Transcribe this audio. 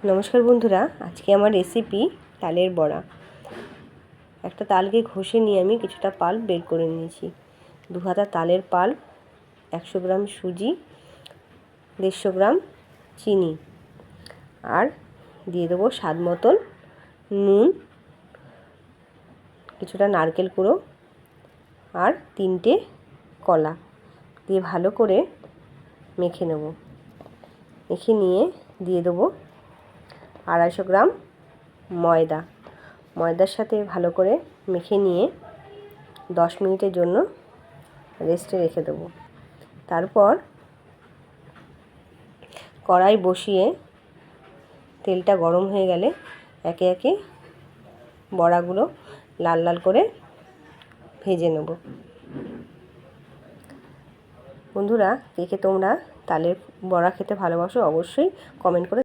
নমস্কার বন্ধুরা, আজকে আমার রেসিপি তালের বড়া। একটা তালকে ঘষে নিয়ে আমি কিছুটা পাল্প বের করে নিয়েছি। 2 হাতা তালের পাল্প, 100 গ্রাম সুজি, 150 গ্রাম চিনি, আর দিয়ে দেবো স্বাদ মতন নুন, কিছুটা নারকেল কুড়ো আর 3টে কলা দিয়ে ভালো করে মেখে নেব। মেখে নিয়ে দিয়ে দেবো 250 গ্রাম ময়দার সাথে ভালো করে মেখে নিয়ে 10 মিনিটের জন্য রেস্টে রেখে দেবো। তারপর কড়াই বসিয়ে তেলটা গরম হয়ে গেলে একে একে বড়াগুলো লাল লাল করে ভেজে নেব। বন্ধুরা, কে কে তোমরা তালের বড়া খেতে ভালোবাসো অবশ্যই কমেন্ট করে